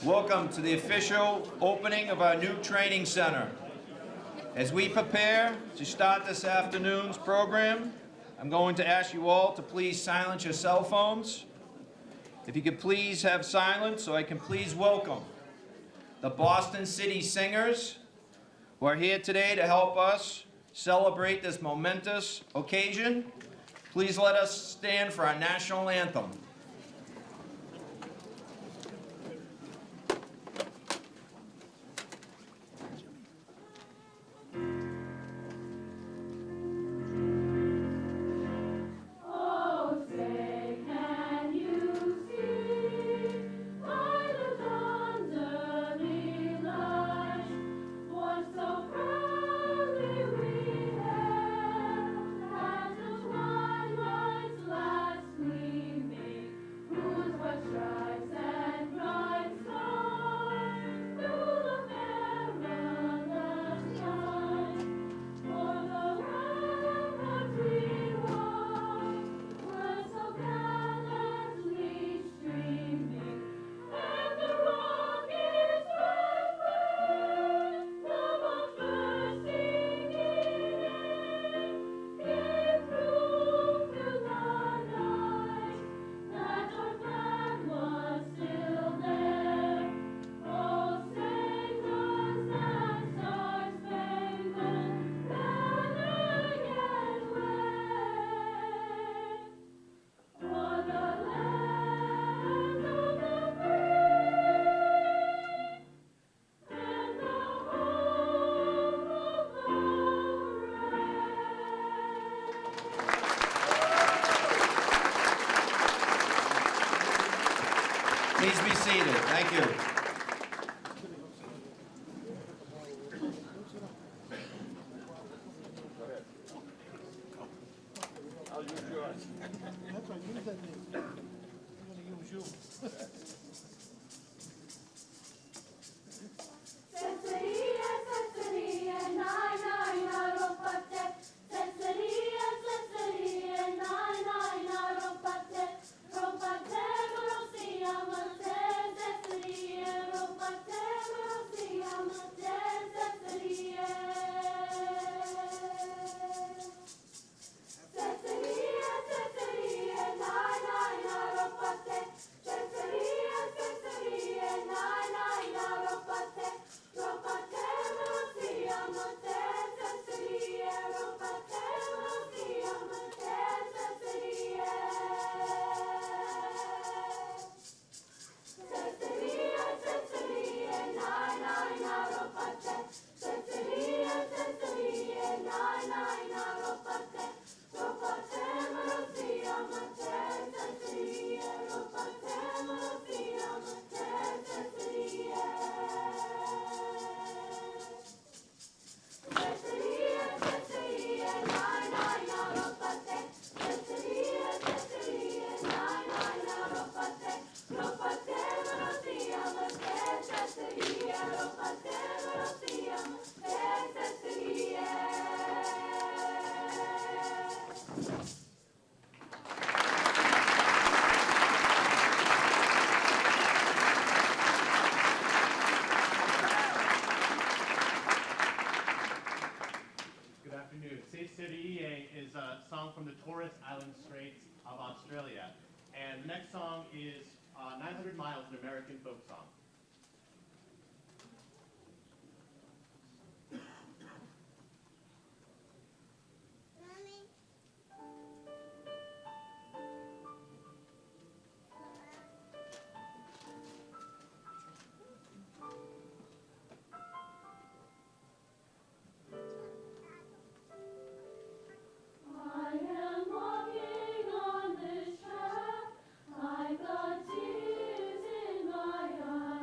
Welcome to the official opening of our new training center. As we prepare to start this afternoon's program, I'm going to ask you all to please silence your cell phones. If you could please have silence so I can please welcome the Boston City Singers who are here today to help us celebrate this momentous occasion. Please let us stand for our national anthem. Please be seated. Thank you. I'll use yours. That's right, use that name. I'm going to use you. From the Torres Island Straits of Australia. And the next song is 900 Miles, an American folk song. I got tears in my eyes.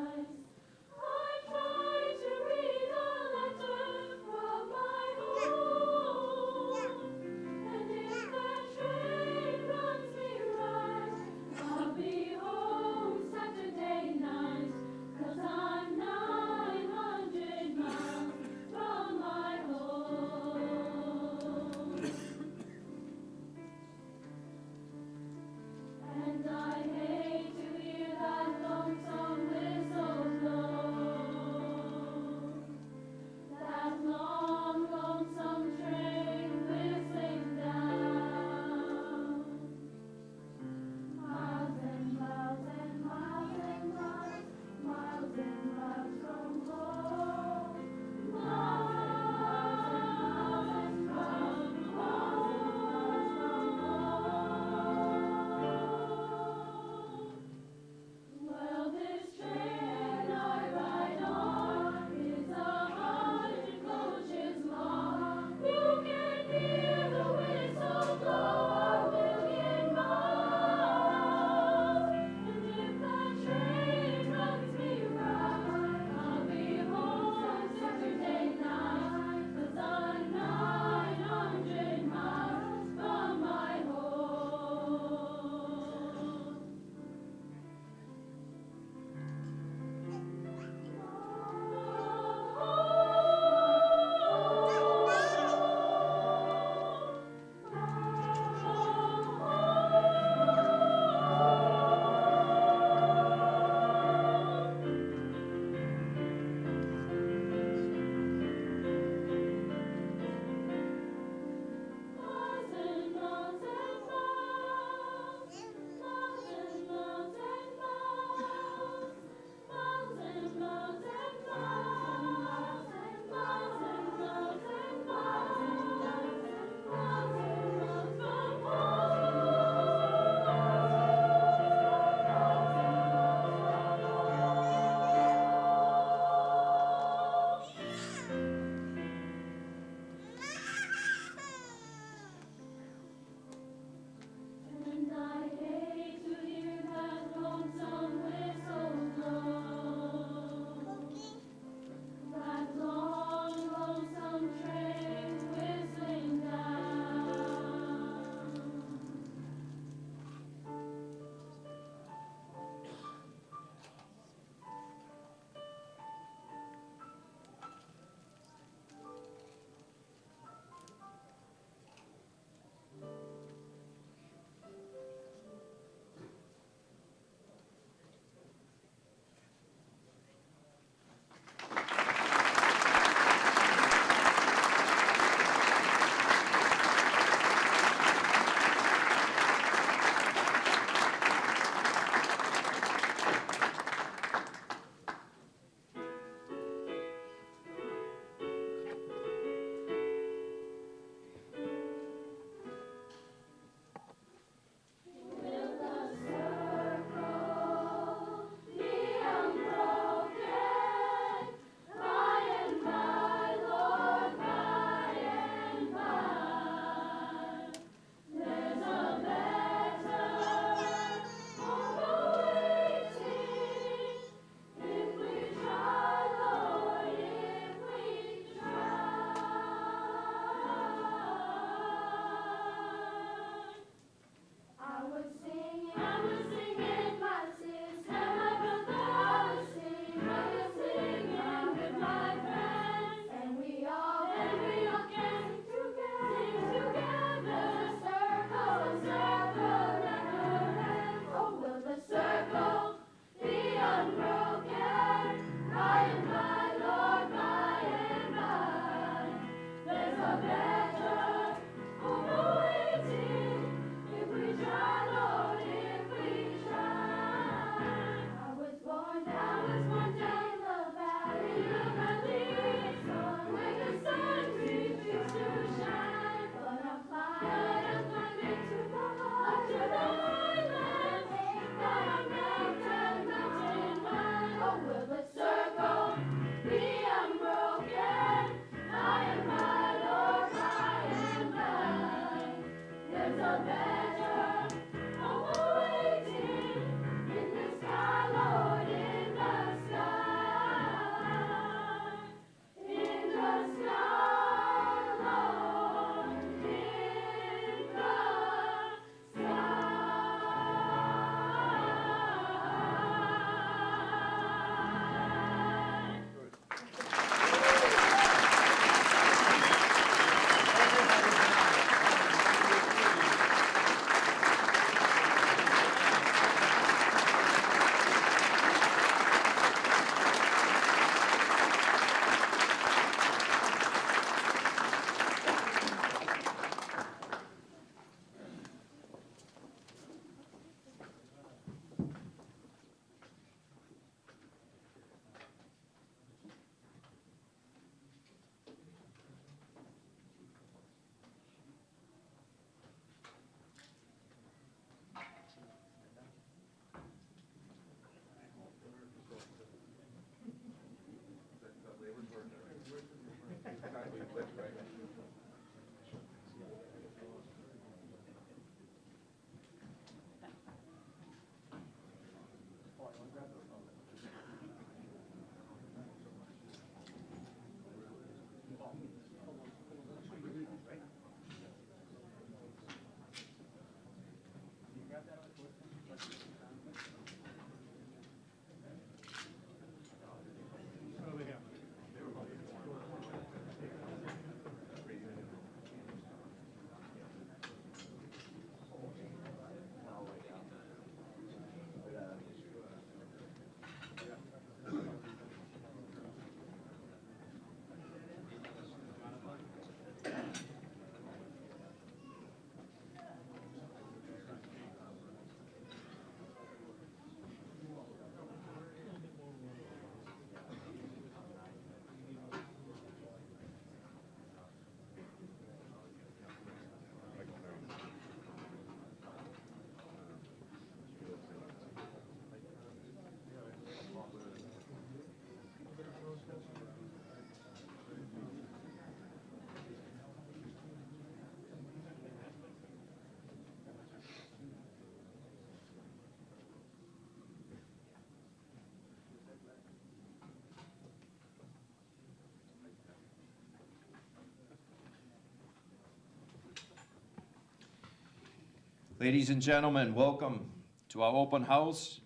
Ladies and gentlemen, welcome to our open house,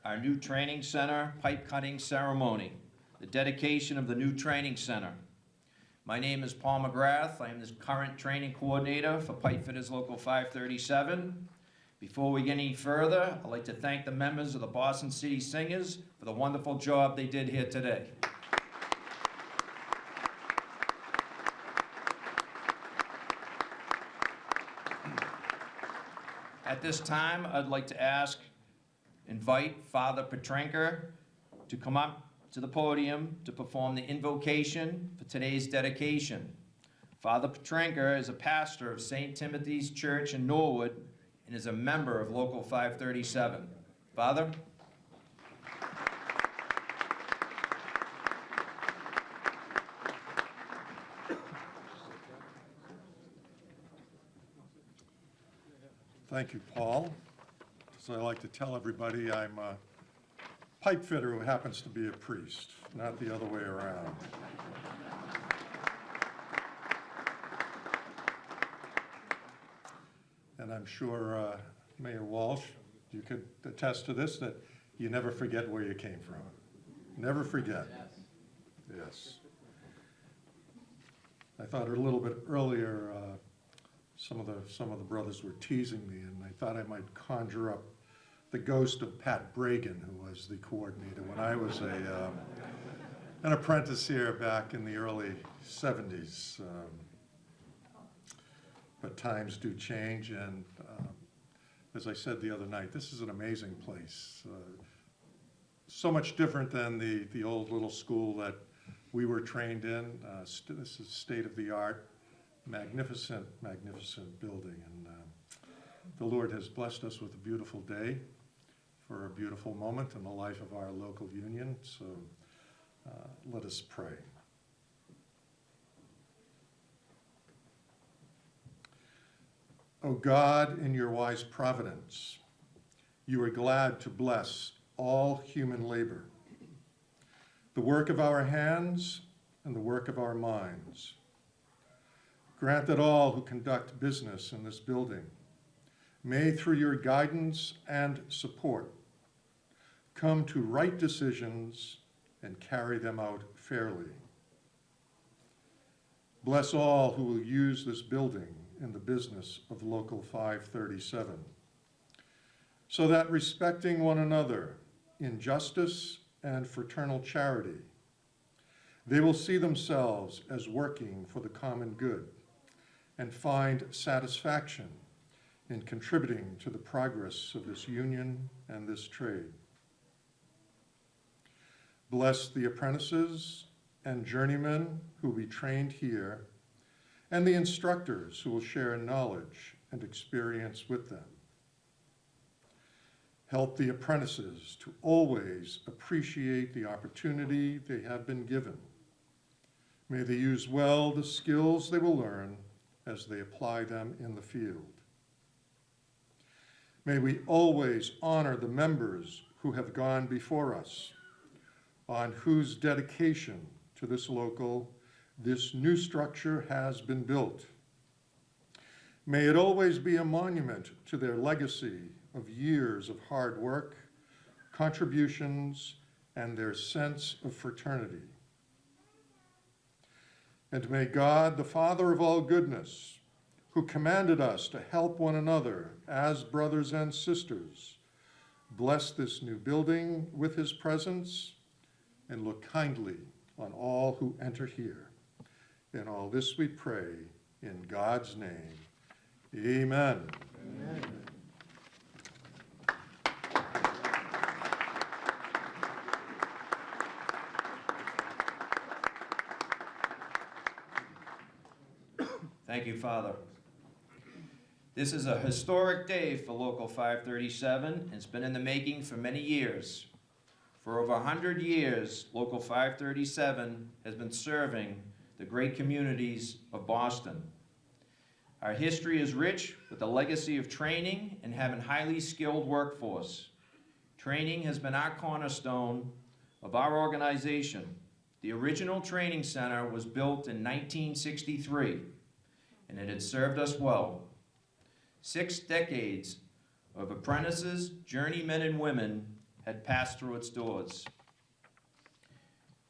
our new training center pipe cutting ceremony, the dedication of the new training center. My name is Paul McGrath. I am the current training coordinator for Pipefitters Local 537. Before we get any further, I'd like to thank the members of the Boston City Singers for the wonderful job they did here today. At this time, I'd like to invite Father Petrenka to come up to the podium to perform the invocation for today's dedication. Father Petrenka is a pastor of St. Timothy's Church in Norwood and is a member of Local 537. Father? Thank you, Paul. As I like to tell everybody, I'm a pipe fitter who happens to be a priest, not the other way around. And I'm sure Mayor Walsh, you could attest to this, that you never forget where you came from. Never forget. Yes. I thought a little bit earlier, some of the brothers were teasing me, and I thought I might conjure up the ghost of Pat Bragan, who was the coordinator when I was an apprentice here back in the early 70s. But times do change, and as I said the other night, this is an amazing place. So much different than the old little school that we were trained in. This is state-of-the-art, magnificent, magnificent building. And the Lord has blessed us with a beautiful day for a beautiful moment in the life of our local union. So let us pray. O God, in your wise providence, you are glad to bless all human labor, the work of our hands and the work of our minds. Grant that all who conduct business in this building may, through your guidance and support, come to right decisions and carry them out fairly. Bless all who will use this building in the business of Local 537, so that respecting one another in justice and fraternal charity, they will see themselves as working for the common good and find satisfaction in contributing to the progress of this union and this trade. Bless the apprentices and journeymen who will be trained here, and the instructors who will share knowledge and experience with them. Help the apprentices to always appreciate the opportunity they have been given. May they use well the skills they will learn as they apply them in the field. May we always honor the members who have gone before us, on whose dedication to this this new structure has been built. May it always be a monument to their legacy of years of hard work, contributions, and their sense of fraternity. And may God, the Father of all goodness, who commanded us to help one another as brothers and sisters, bless this new building with his presence and look kindly on all who enter here. In all this we pray in God's name. Amen. Amen. Thank you, Father. This is a historic day for Local 537, and it's been in the making for many years. For over 100 years, Local 537 has been serving the great communities of Boston. Our history is rich with a legacy of training and having highly skilled workforce. Training has been our cornerstone of our organization. The original training center was built in 1963, and it had served us well. 6 decades of apprentices, journeymen and women had passed through its doors.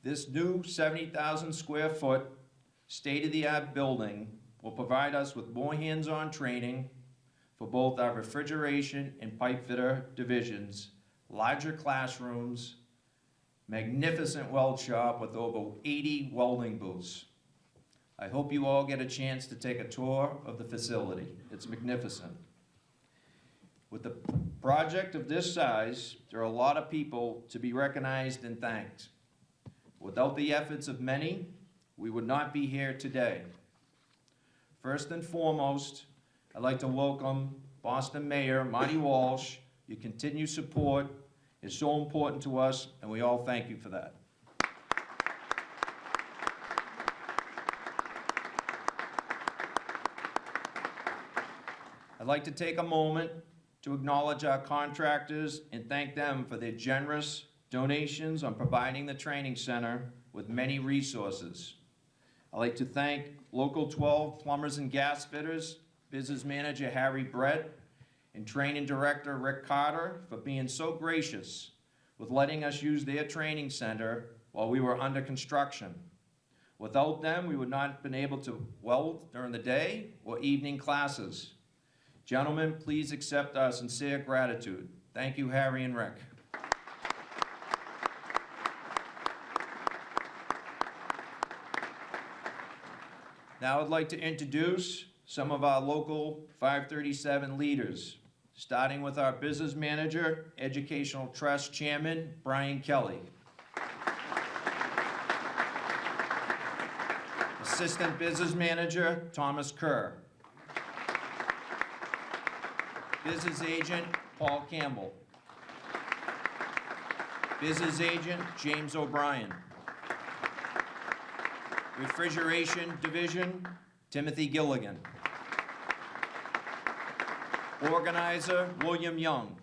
This new 70,000 square foot state-of-the-art building will provide us with more hands-on training for both our refrigeration and pipe fitter divisions, larger classrooms, magnificent weld shop with over 80 welding booths. I hope you all get a chance to take a tour of the facility. It's magnificent. With a project of this size, there are a lot of people to be recognized and thanked. Without the efforts of many, we would not be here today. First and foremost, I'd like to welcome Boston Mayor Marty Walsh. Your continued support is so important to us, and we all thank you for that. I'd like to take a moment to acknowledge our contractors and thank them for their generous donations on providing the training center with many resources. I'd like to thank Local 12 Plumbers and Gas Fitters, Business Manager Harry Brett, and Training Director Rick Carter for being so gracious with letting us use their training center while we were under construction. Without them, we would not have been able to weld during the day or evening classes. Gentlemen, please accept our sincere gratitude. Thank you, Harry and Rick. Now I'd like to introduce some of our local 537 leaders, starting with our Business Manager, Educational Trust Chairman, Brian Kelly. Assistant Business Manager, Thomas Kerr. Business Agent, Paul Campbell. Business Agent, James O'Brien. Refrigeration Division, Timothy Gilligan. Organizer, William Young.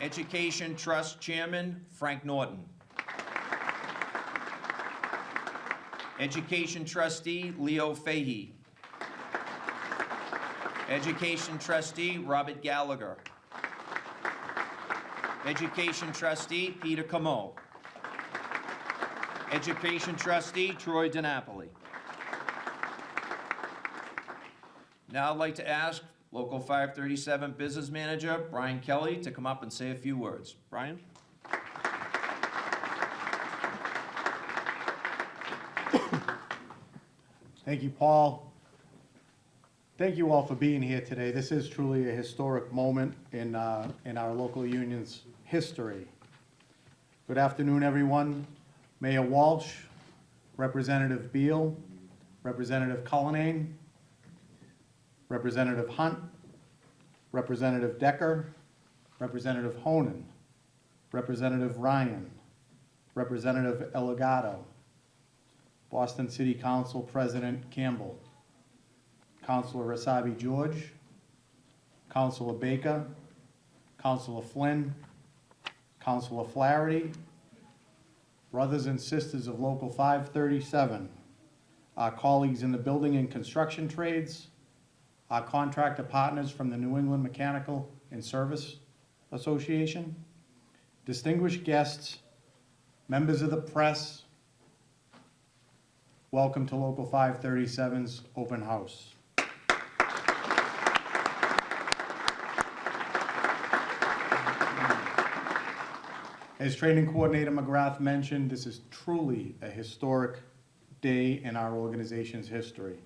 Education Trust Chairman, Frank Norton. Education Trustee, Leo Fahey. Education Trustee, Robert Gallagher. Education Trustee, Peter Camo. Education Trustee, Troy DiNapoli. Now I'd like to ask Local 537 Business Manager, Brian Kelly, to come up and say a few words. Brian? Thank you, Paul. Thank you all for being here today. This is truly a historic moment in our local union's history. Good afternoon, everyone. Mayor Walsh, Representative Beal, Representative Cullinane, Representative Hunt, Representative Decker, Representative Honan, Representative Ryan, Representative Elegado, Boston City Council President Campbell, Councilor Rasabi George, Councilor Baker, Councilor Flynn, Councilor Flaherty, brothers and sisters of Local 537, our colleagues in the building and construction trades, our contractor partners from the New England Mechanical and Service Association, distinguished guests, members of the press, welcome to Local 537's open house. As Training Coordinator McGrath mentioned, this is truly a historic day in our organization's history.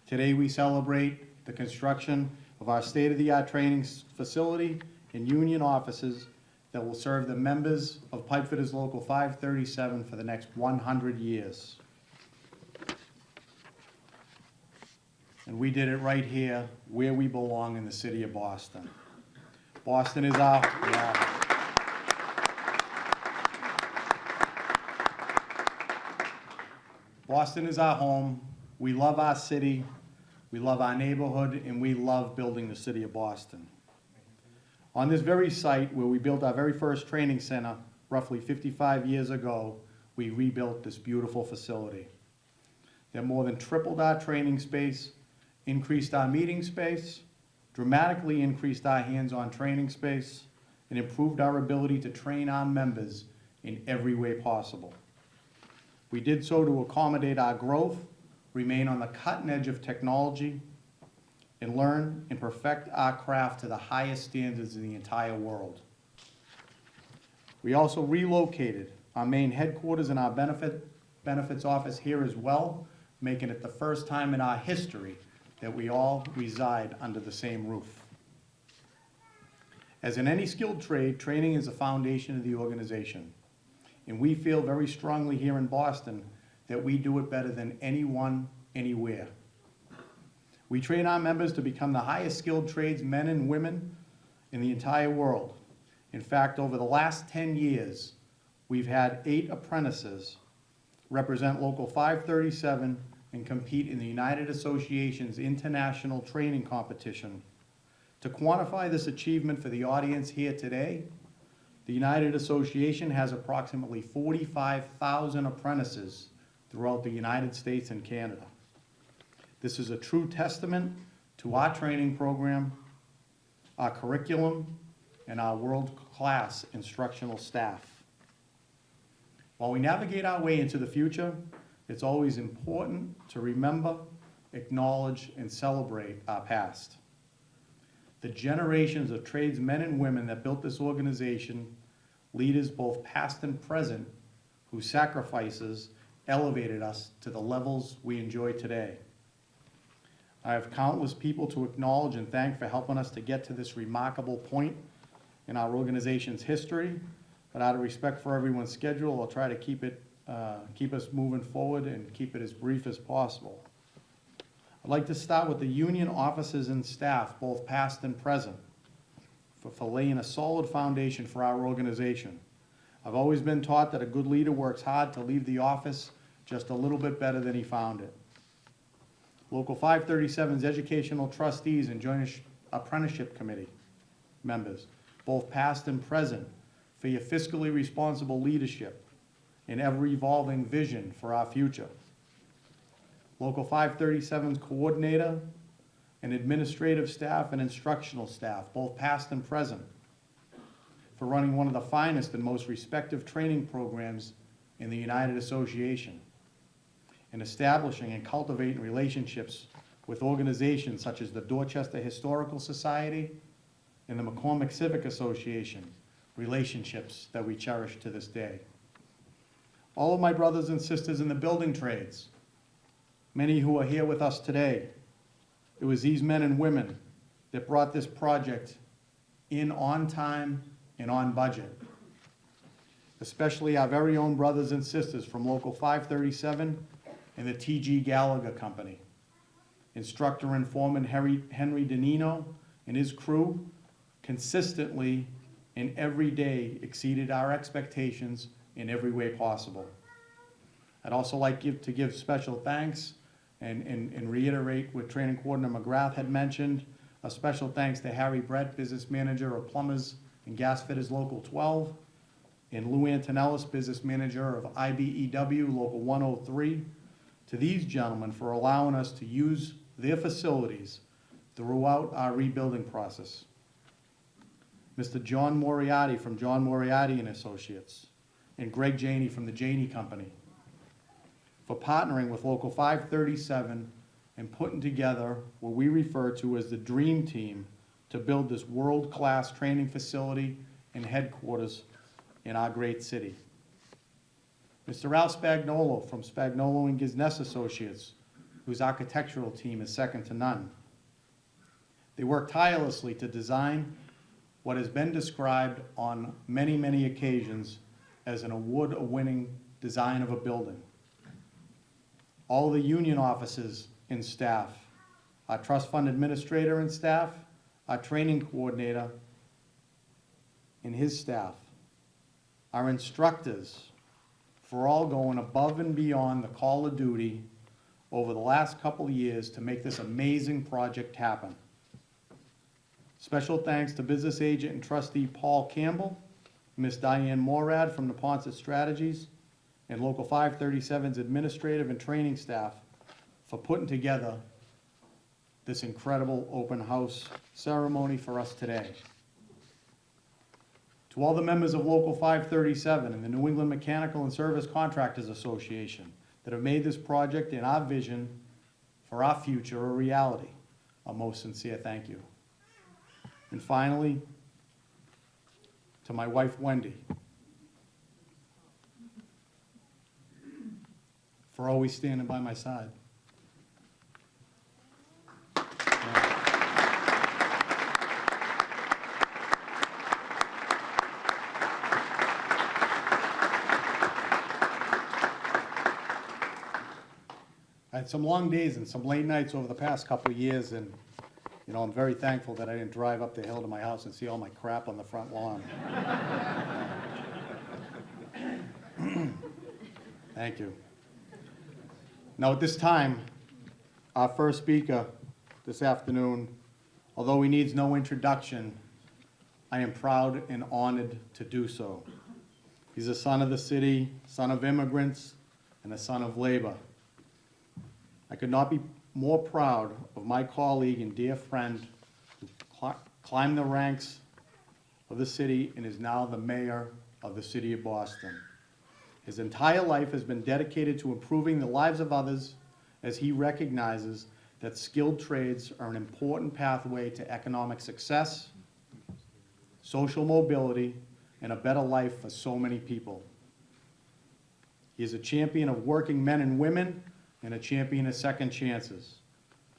Today we celebrate the construction of our state-of-the-art training facility and union offices that will serve the members of Pipefitters Local 537 for the next 100 years. And we did it right here, where we belong in the city of Boston. Boston is our... Boston is our home. We love our city, we love our neighborhood, and we love building the city of Boston. On this very site where we built our very first training center roughly 55 years ago, we rebuilt this beautiful facility. That more than tripled our training space increased our meeting space, dramatically increased our hands-on training space, and improved our ability to train our members in every way possible. We did so to accommodate our growth, remain on the cutting edge of technology, and learn and perfect our craft to the highest standards in the entire world. We also relocated our main headquarters and our benefits office here as well, making it the first time in our history that we all reside under the same roof. As in any skilled trade, training is the foundation of the organization. And we feel very strongly here in Boston that we do it better than anyone, anywhere. We train our members to become the highest skilled trades men and women in the entire world. In fact, over the last 10 years, we've had 8 apprentices represent Local 537 and compete in the United Association's international training competition. To quantify this achievement for the audience here today, the United Association has approximately 45,000 apprentices throughout the United States and Canada. This is a true testament to our training program, our curriculum, and our world-class instructional staff. While we navigate our way into the future, it's always important to remember, acknowledge, and celebrate our past. The generations of tradesmen and women that built this organization, leaders both past and present, whose sacrifices elevated us to the levels we enjoy today. I have countless people to acknowledge and thank for helping us to get to this remarkable point in our organization's history, but out of respect for everyone's schedule, I'll try to keep us moving forward and keep it as brief as possible. I'd like to start with the union officers and staff, both past and present, for laying a solid foundation for our organization. I've always been taught that a good leader works hard to leave the office just a little bit better than he found it. Local 537's educational trustees and joint apprenticeship committee members, both past and present, for your fiscally responsible leadership and ever-evolving vision for our future. Local 537's coordinator and administrative staff and instructional staff, both past and present, for running one of the finest and most respected training programs in the United Association, and establishing and cultivating relationships with organizations such as the Dorchester Historical Society and the McCormick Civic Association, relationships that we cherish to this day. All of my brothers and sisters in the building trades, many who are here with us today, it was these men and women that brought this project in on time and on budget. Especially our very own brothers and sisters from Local 537 and the T.G. Gallagher Company. Instructor and foreman Henry Danino and his crew consistently and every day exceeded our expectations in every way possible. I'd also like to give special thanks and reiterate what Training Coordinator McGrath had mentioned. A special thanks to Harry Brett, Business Manager of Plumbers and Gas Fitters Local 12, and Lou Antonellis, Business Manager of IBEW Local 103, to these gentlemen for allowing us to use their facilities throughout our rebuilding process. Mr. John Moriarty from John Moriarty and Associates, and Greg Janey from the Janey Company, for partnering with Local 537 and putting together what we refer to as the dream team to build this world-class training facility and headquarters in our great city. Mr. Al Spagnolo from Spagnolo and Gisness Associates, whose architectural team is second to none. They work tirelessly to design what has been described on many, many occasions as an award-winning design of a building. All the union officers and staff, our trust fund administrator and staff, our training coordinator and his staff, our instructors, for all going above and beyond the call of duty over the last couple of years to make this amazing project happen. Special thanks to business agent and trustee Paul Campbell, Ms. Diane Morad from Neponset Strategies, and Local 537's administrative and training staff for putting together this incredible open house ceremony for us today. To all the members of Local 537 and the New England Mechanical and Service Contractors Association that have made this project and our vision for our future a reality, a most sincere thank you. And finally, to my wife, Wendy, for always standing by my side. I had some long days and some late nights over the past couple of years, and you know, I'm very thankful that I didn't drive up the hill to my house and see all my crap on the front lawn. Thank you. Now at this time, our first speaker this afternoon, although he needs no introduction, I am proud and honored to do so. He's a son of the city, son of immigrants, and a son of labor. I could not be more proud of my colleague and dear friend who climbed the ranks of the city and is now the mayor of the city of Boston. His entire life has been dedicated to improving the lives of others as he recognizes that skilled trades are an important pathway to economic success, social mobility, and a better life for so many people. He is a champion of working men and women and a champion of second chances,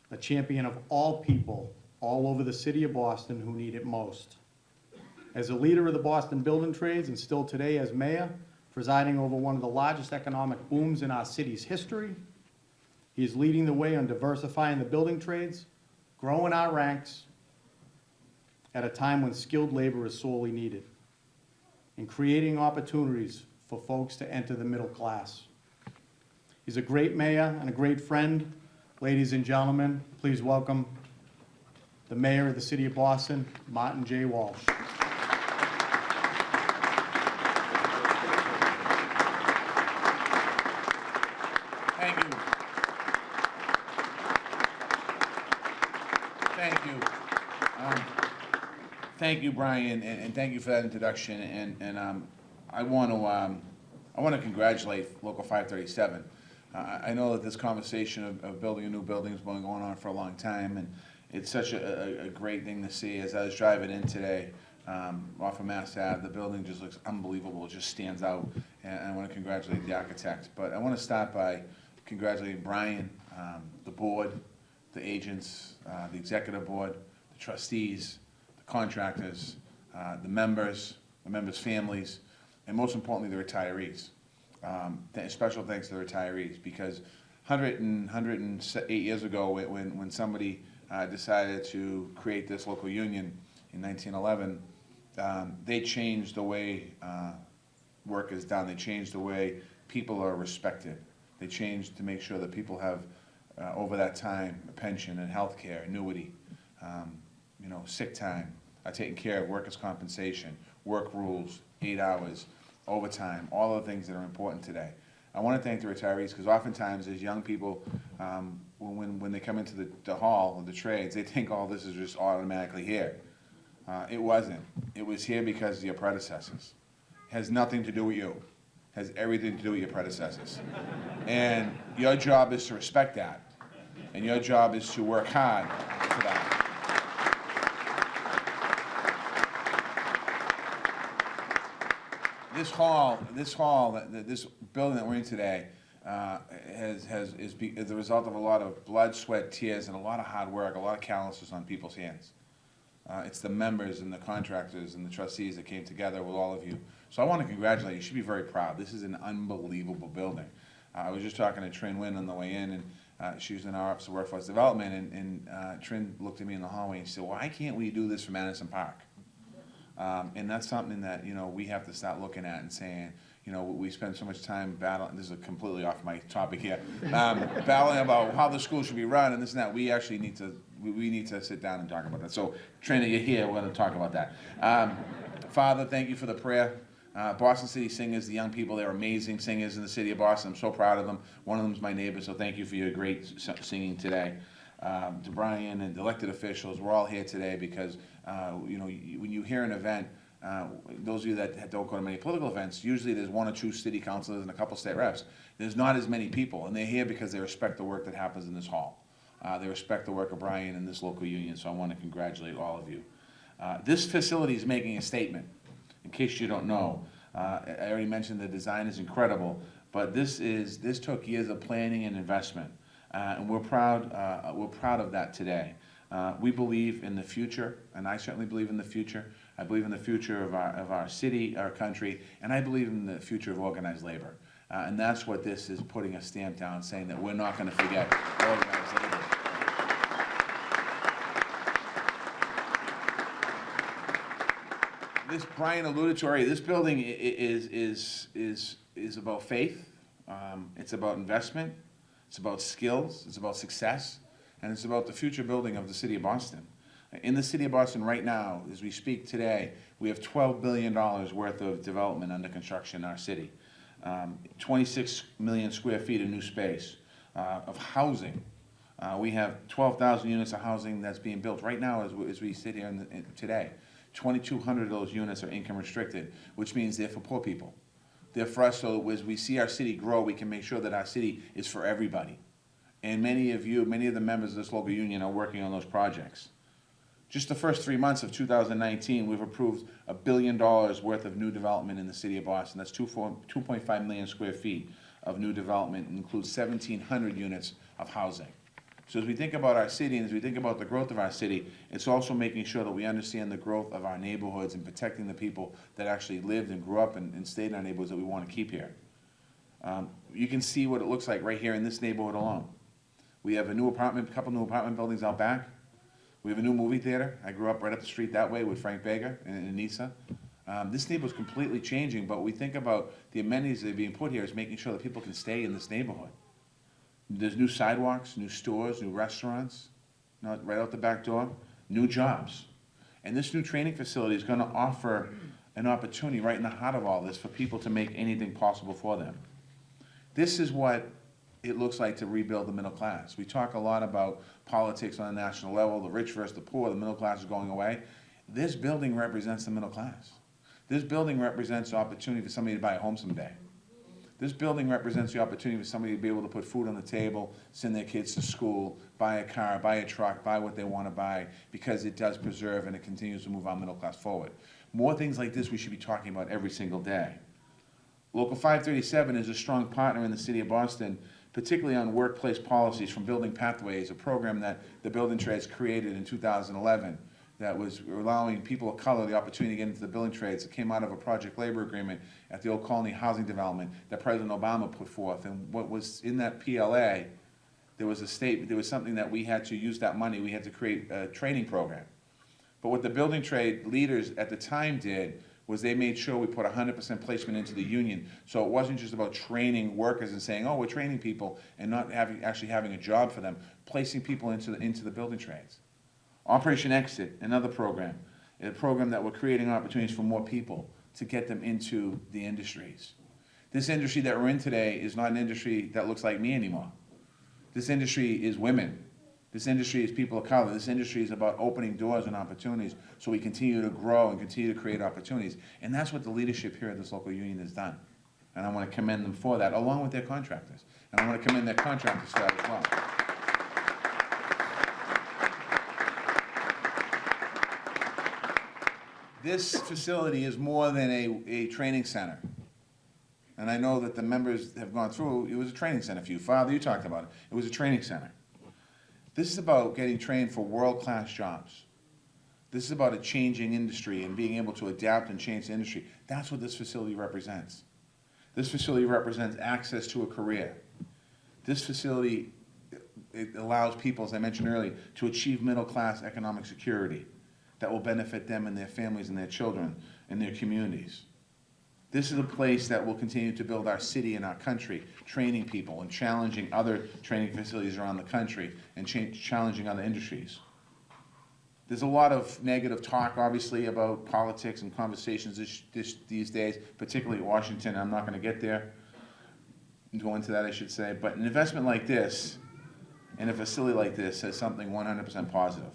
a champion of all people all over the city of Boston who need it most. As a leader of the Boston building trades and still today as mayor, presiding over one of the largest economic booms in our city's history, he is leading the way on diversifying the building trades, growing our ranks at a time when skilled labor is sorely needed, and creating opportunities for folks to enter the middle class. He's a great mayor and a great friend. Ladies and gentlemen, please welcome the mayor of the city of Boston, Martin J. Walsh. Thank you. Thank you. Thank you, Brian, and thank you for that introduction. And I want to congratulate Local 537. I know that this conversation of building a new building has been going on for a long time, and it's such a great thing to see. As I was driving in today off of Mass Ave, the building just looks unbelievable. It just stands out, and I want to congratulate the architect. But I want to start by congratulating Brian, the board, the agents, the executive board, the trustees, the contractors, the members' families, and most importantly, the retirees. Special thanks to the retirees, because 108 years ago, when somebody decided to create this local union in 1911, they changed the way work is done. They changed the way people are respected. They changed to make sure that people have, over that time, a pension and health care, annuity, sick time, taken care of, workers' compensation, work rules, 8 hours, overtime, all of the things that are important today. I want to thank the retirees, because oftentimes as young people, when they come into the hall of the trades, they think all this is just automatically here. It wasn't. It was here because of your predecessors. It has nothing to do with you. It has everything to do with your predecessors. And your job is to respect that. And your job is to work hard for that. This building that we're in today is the result of a lot of blood, sweat, tears, and a lot of hard work, a lot of calluses on people's hands. It's the members and the contractors and the trustees that came together with all of you. So I want to congratulate you. You should be very proud. This is an unbelievable building. I was just talking to Trin Wynn on the way in, and she was in our Office of Workforce Development, and Trin looked at me in the hallway and she said, why can't we do this for Madison Park? And that's something that, we have to start looking at and saying, we spend so much time battling, this is completely off my topic here, battling about how the school should be run and this and that. We actually need to sit down and talk about that. So, Trina, you're here, we're gonna talk about that. Father, thank you for the prayer. Boston City Singers, the young people, they're amazing singers in the city of Boston. I'm so proud of them. One of them is my neighbor, so thank you for your great singing today. to Brian and the elected officials. We're all here today because, you know, when you hear an event, those of you that don't go to many political events, usually there's 1 or 2 city councilors and a couple state reps. There's not as many people, and they're here because they respect the work that happens in this hall. They respect the work of Brian and this local union, so I want to congratulate all of you. This facility is making a statement. In case you don't know, I already mentioned the design is incredible, but this took years of planning and investment, and we're proud of that today. We believe in the future, and I certainly believe in the future. I believe in the future of our city, our country, and I believe in the future of organized labor. And that's what this is putting a stamp down, saying that we're not going to forget organized labor. This, Brian alluded to already, this building is about faith, it's about investment, it's about skills, it's about success, and it's about the future building of the city of Boston. In the city of Boston right now, as we speak today, we have $12 billion worth of development under construction in our city. 26 million square feet of new space, of housing. We have 12,000 units of housing that's being built right now as we sit here today. 2,200 of those units are income restricted, which means they're for poor people. They're for us, so as we see our city grow, we can make sure that our city is for everybody. And many of the members of this local union are working on those projects. Just the first 3 months of 2019, we've approved $1 billion worth of new development in the city of Boston. That's 2.5 million square feet of new development, and includes 1,700 units of housing. So as we think about our city, and as we think about the growth of our city, it's also making sure that we understand the growth of our neighborhoods and protecting the people that actually lived and grew up and stayed in our neighborhoods that we want to keep here. You can see what it looks like right here in this neighborhood alone. We have a couple new apartment buildings out back. We have a new movie theater. I grew up right up the street that way with Frank Baker and Anissa. This neighborhood's completely changing, but we think about the amenities that are being put here is making sure that people can stay in this neighborhood. There's new sidewalks, new stores, new restaurants, right out the back door, new jobs. And this new training facility is gonna offer an opportunity right in the heart of all this for people to make anything possible for them. This is what it looks like to rebuild the middle class. We talk a lot about politics on a national level, the rich versus the poor, the middle class is going away. This building represents the middle class. This building represents the opportunity for somebody to buy a home someday. This building represents the opportunity for somebody to be able to put food on the table, send their kids to school, buy a car, buy a truck, buy what they want to buy, because it does preserve and it continues to move our middle class forward. More things like this we should be talking about every single day. Local 537 is a strong partner in the city of Boston, particularly on workplace policies from Building Pathways, a program that the building trades created in 2011 that was allowing people of color the opportunity to get into the building trades. It came out of a project labor agreement at the Old Colony Housing Development that President Obama put forth. And what was in that PLA, there was something that we had to use that money, we had to create a training program. But what the building trade leaders at the time did was they made sure we put 100% placement into the union. So it wasn't just about training workers and saying, oh, we're training people, and not actually having a job for them, placing people into the building trades. Operation Exit, another program, a program that we're creating opportunities for more people to get them into the industries. This industry that we're in today is not an industry that looks like me anymore. This industry is women. This industry is people of color. This industry is about opening doors and opportunities so we continue to grow and continue to create opportunities. And that's what the leadership here at this local union has done. And I want to commend them for that, along with their contractors. And I want to commend their contractor staff as well. This facility is more than a training center. And I know that the members have gone through, it was a training center for you. Father, you talked about it. It was a training center. This is about getting trained for world-class jobs. This is about a changing industry and being able to adapt and change the industry. That's what this facility represents. This facility represents access to a career. This facility, it allows people, as I mentioned earlier, to achieve middle-class economic security that will benefit them and their families and their children and their communities. This is a place that will continue to build our city and our country, training people and challenging other training facilities around the country and challenging other industries. There's a lot of negative talk, obviously, about politics and conversations these days, particularly Washington. I'm not going to get there, go into that, I should say. But an investment like this, in a facility like this says something 100% positive.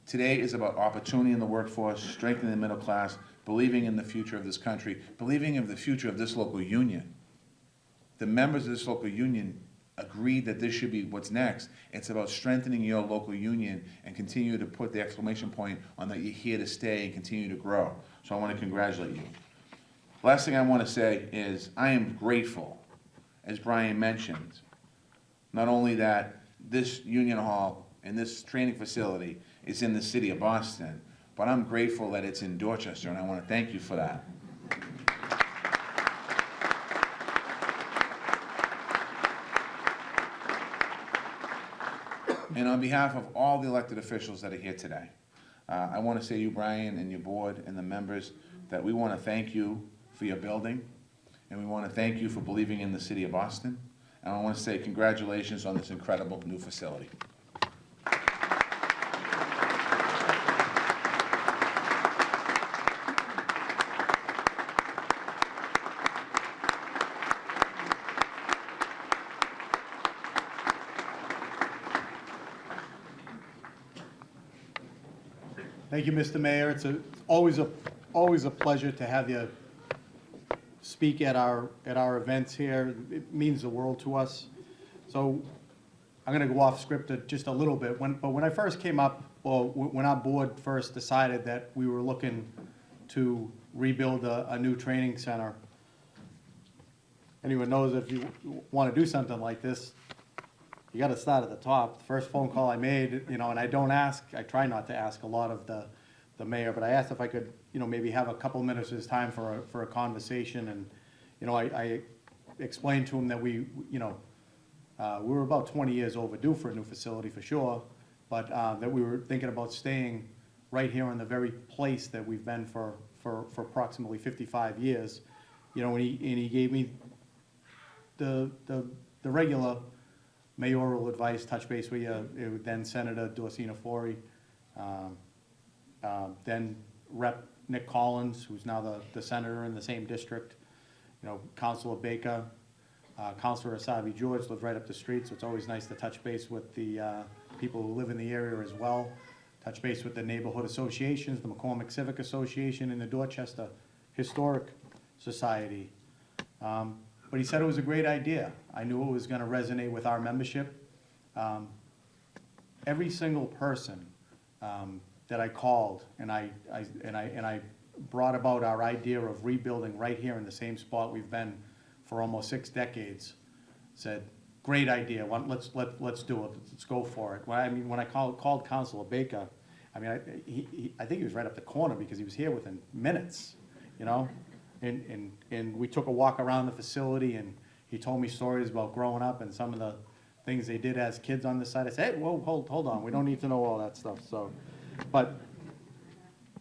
Today is about opportunity in the workforce, strengthening the middle class, believing in the future of this country, believing in the future of this local union. The members of this local union agreed that this should be what's next. It's about strengthening your local union and continue to put the exclamation point on that you're here to stay and continue to grow. So I want to congratulate you. Last thing I want to say is I am grateful, as Brian mentioned, not only that this union hall and this training facility is in the city of Boston, but I'm grateful that it's in Dorchester, and I want to thank you for that. And on behalf of all the elected officials that are here today, I want to say to you, Brian, and your board and the members, that we want to thank you for your building, and we want to thank you for believing in the city of Boston, and I want to say congratulations on this incredible new facility. Thank you, Mr. Mayor. It's always a pleasure to have you speak at our events here. It means the world to us. So I'm going to go off script just a little bit. But when I first came up, or when our board first decided that we were looking to rebuild a new training center, anyone knows that if you want to do something like this, you got to start at the top. The first phone call I made, and I try not to ask a lot of the mayor, but I asked if I could, maybe have a couple minutes of his time for a conversation. And, I explained to him that we were about 20 years overdue for a new facility for sure, but that we were thinking about staying right here in the very place that we've been for approximately 55 years. And he gave me the regular mayoral advice, touch base with you, then Senator Dorsina Forey, then Rep. Nick Collins, who's now the senator in the same district, Councilor Baker, Councilor Asavi George live right up the street, so it's always nice to touch base with the people who live in the area as well, touch base with the neighborhood associations, the McCormick Civic Association, and the Dorchester Historic Society. But he said it was a great idea. I knew it was going to resonate with our membership. Every single person that I called and I brought about our idea of rebuilding right here in the same spot we've been for almost 6 decades said, "Great idea. Let's do it. Let's go for it." When I called Councilor Baker, I think he was right up the corner because he was here within minutes, And we took a walk around the facility, and he told me stories about growing up and some of the things they did as kids on the side. I said, "Hey, whoa, hold on. We don't need to know all that stuff." But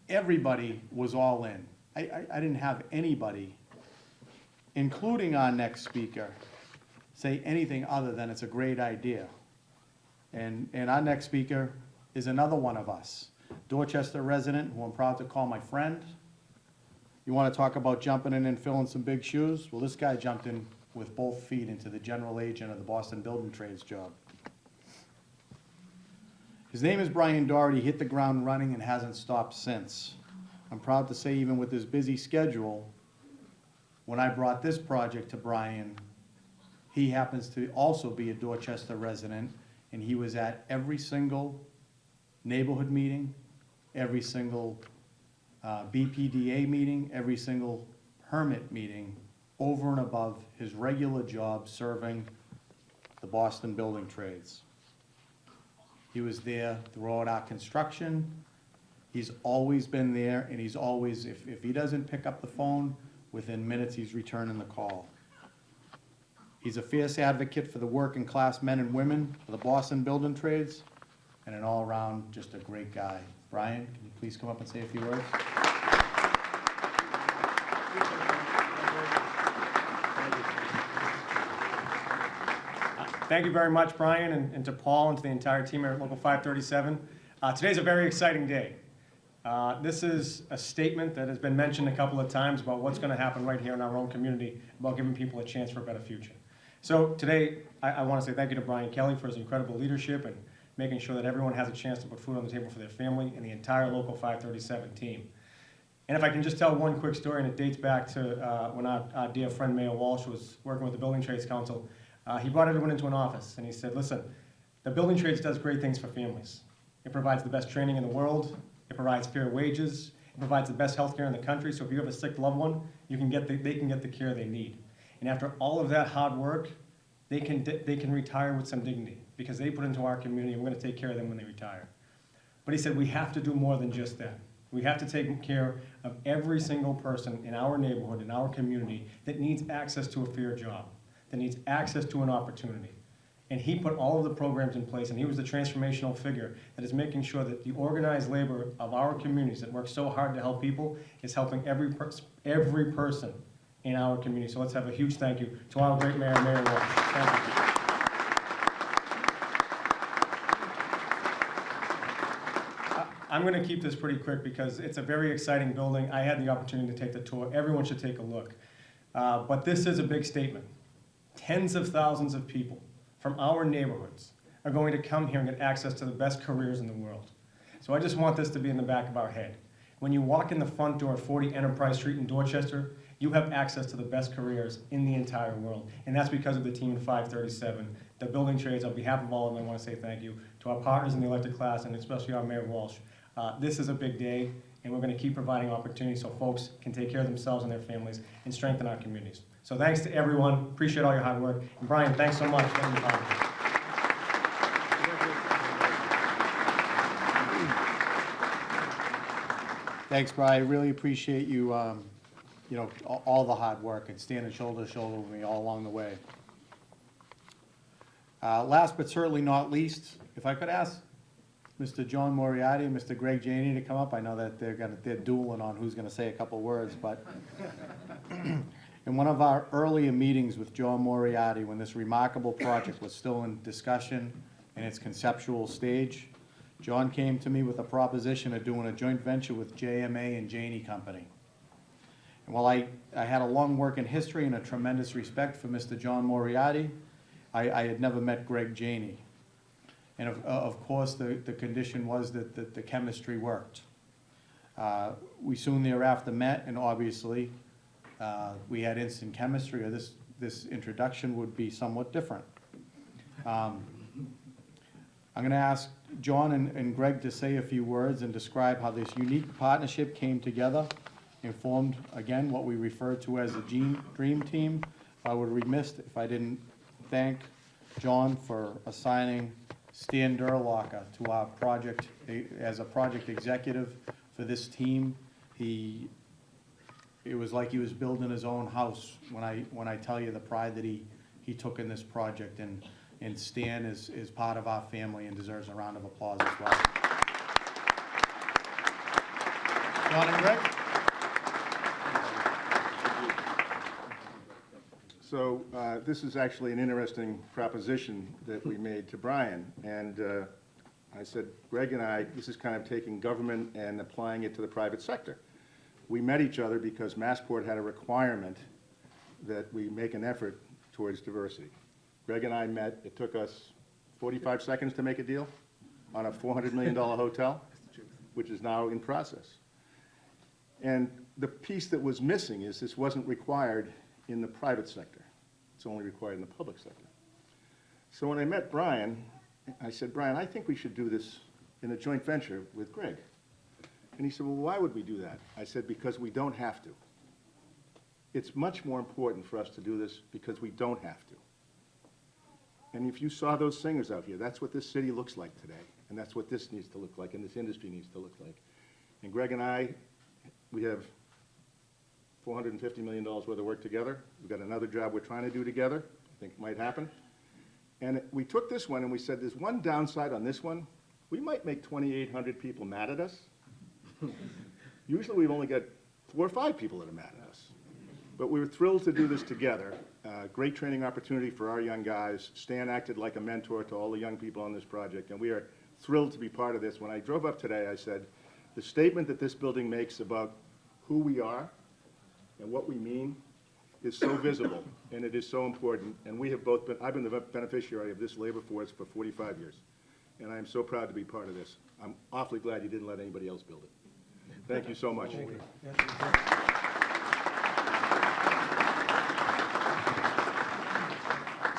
everybody was all in. I didn't have anybody, including our next speaker, say anything other than it's a great idea. And our next speaker is another one of us, Dorchester resident, who I'm proud to call my friend. You want to talk about jumping in and filling some big shoes? Well, this guy jumped in with both feet into the general agent of the Boston Building Trades job. His name is Brian Doherty. He hit the ground running and hasn't stopped since. I'm proud to say, even with his busy schedule, when I brought this project to Brian, he happens to also be a Dorchester resident, and he was at every single neighborhood meeting, every single BPDA meeting, every single permit meeting, over and above his regular job serving the Boston Building Trades. He was there throughout our construction. He's always been there, and he's always, if he doesn't pick up the phone, within minutes he's returning the call. He's a fierce advocate for the working class men and women of the Boston Building Trades, and an all-around just a great guy. Brian, can you please come up and say a few words? Thank you very much, Brian, and to Paul and to the entire team here at Local 537. Today's a very exciting day. This is a statement that has been mentioned a couple of times about what's going to happen right here in our own community, about giving people a chance for a better future. So today, I want to say thank you to Brian Kelly for his incredible leadership and making sure that everyone has a chance to put food on the table for their family and the entire local 537 team. And if I can just tell one quick story, and it dates back to when our dear friend Mayor Walsh was working with the Building Trades Council, he brought everyone into an office and he said, listen, the building trades does great things for families. It provides the best training in the world, it provides fair wages, it provides the best health care in the country, so if you have a sick loved one, they can get the care they need. And after all of that hard work, they can retire with some dignity because they put into our community and we're going to take care of them when they retire. But he said we have to do more than just that. We have to take care of every single person in our neighborhood, in our community, that needs access to a fair job, that needs access to an opportunity. And he put all of the programs in place, and he was the transformational figure that is making sure that the organized labor of our communities that work so hard to help people is helping every person in our community. So let's have a huge thank you to our great mayor, Mayor Walsh. Thank you. I'm going to keep this pretty quick because it's a very exciting building. I had the opportunity to take the tour. Everyone should take a look. But this is a big statement. Tens of thousands of people from our neighborhoods are going to come here and get access to the best careers in the world. So I just want this to be in the back of our head. When you walk in the front door at 40 Enterprise Street in Dorchester, you have access to the best careers in the entire world. And that's because of the team in 537, the building trades. On behalf of all of them, I want to say thank you to our partners in the elected class and especially our Mayor Walsh. This is a big day, and we're going to keep providing opportunities so folks can take care of themselves and their families and strengthen our communities. So thanks to everyone. Appreciate all your hard work. And Brian, thanks so much for letting me talk. Thanks, Brian. I really appreciate you, all the hard work and standing shoulder to shoulder with me all along the way. Last but certainly not least, if I could ask Mr. John Moriarty and Mr. Greg Janey to come up. I know that they're dueling on who's going to say a couple words, but in one of our earlier meetings with John Moriarty, when this remarkable project was still in discussion in its conceptual stage, John came to me with a proposition of doing a joint venture with JMA and Janey Company. And while I had a long working history and a tremendous respect for Mr. John Moriarty, I had never met Greg Janey. And of course, the condition was that the chemistry worked. We soon thereafter met, and obviously, we had instant chemistry, or this introduction would be somewhat different. I'm going to ask John and Greg to say a few words and describe how this unique partnership came together and formed, again, what we refer to as the Dream Team. I would be remiss if I didn't thank John for assigning Stan Durlocker to our project as a project executive for this team. It was like he was building his own house when I tell you the pride that he took in this project, and Stan is part of our family and deserves a round of applause as well. John and Greg? So this is actually an interesting proposition that we made to Brian, and I said, Greg and I, this is kind of taking government and applying it to the private sector. We met each other because Massport had a requirement that we make an effort towards diversity. Greg and I met, it took us 45 seconds to make a deal on a $400 million hotel, which is now in process. And the piece that was missing is this wasn't required in the private sector. It's only required in the public sector. So when I met Brian, I said, Brian, I think we should do this in a joint venture with Greg. And he said, well, why would we do that? I said, because we don't have to. It's much more important for us to do this because we don't have to. And if you saw those singers out here, that's what this city looks like today. And that's what this needs to look like, and this industry needs to look like. And Greg and I, we have $450 million worth of work together. We've got another job we're trying to do together. I think it might happen. And we took this one and we said, there's one downside on this one. We might make 2,800 people mad at us. Usually we've only got 4 or 5 people that are mad at us. But we were thrilled to do this together. Great training opportunity for our young guys. Stan acted like a mentor to all the young people on this project, and we are thrilled to be part of this. When I drove up today, I said, the statement that this building makes about who we are and what we mean is so visible, and it is so important, and we have both been, I've been the beneficiary of this labor force for 45 years, and I am so proud to be part of this. I'm awfully glad you didn't let anybody else build it. Thank you so much.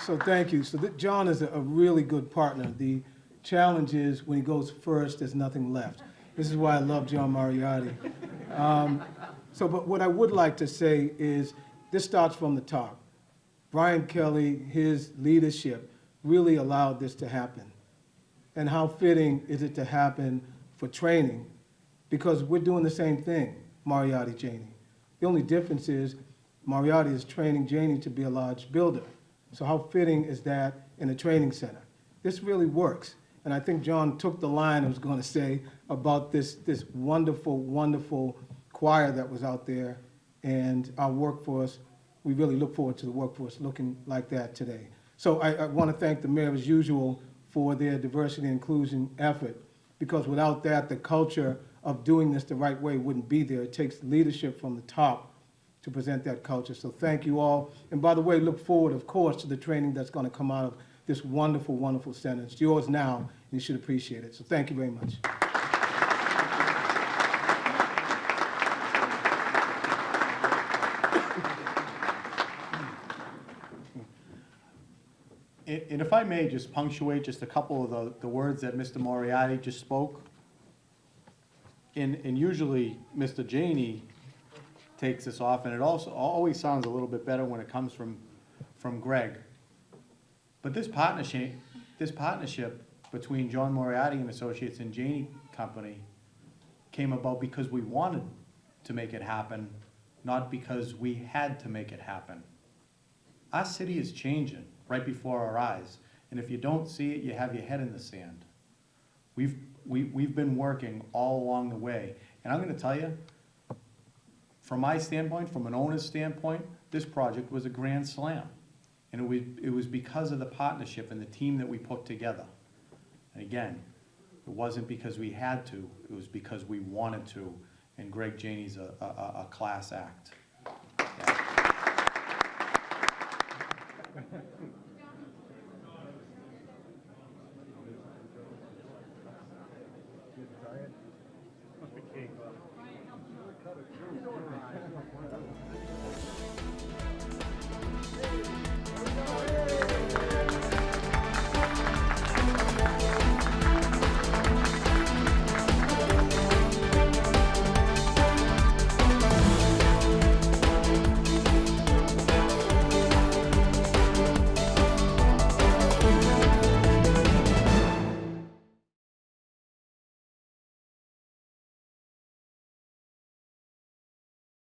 So thank you. So John is a really good partner. The challenge is when he goes first, there's nothing left. This is why I love John Mariotti. But what I would like to say is this starts from the top. Brian Kelly, his leadership really allowed this to happen. And how fitting is it to happen for training? Because we're doing the same thing, Mariotti, Janey. The only difference is Mariotti is training Janey to be a large builder. So how fitting is that in a training center? This really works. And I think John took the line I was going to say about this wonderful, wonderful choir that was out there and our workforce. We really look forward to the workforce looking like that today. So I want to thank the mayor as usual for their diversity and inclusion effort, because without that, the culture of doing this the right way wouldn't be there. It takes leadership from the top to present that culture. So thank you all. And by the way, look forward, of course, to the training that's going to come out of this wonderful, wonderful center. It's yours now, and you should appreciate it. So thank you very much. And if I may just punctuate just a couple of the words that Mr. Moriarty just spoke. And usually Mr. Janey takes this off, and it also always sounds a little bit better when it comes from Greg. But this partnership between John Moriarty and Associates and Janey Company came about because we wanted to make it happen, not because we had to make it happen. Our city is changing right before our eyes, and if you don't see it, you have your head in the sand. We've been working all along the way, and I'm going to tell you, from my standpoint, from an owner's standpoint, this project was a grand slam, and it was because of the partnership and the team that we put together. And again, it wasn't because we had to; it was because we wanted to. And Greg Janey's a class act. Yeah.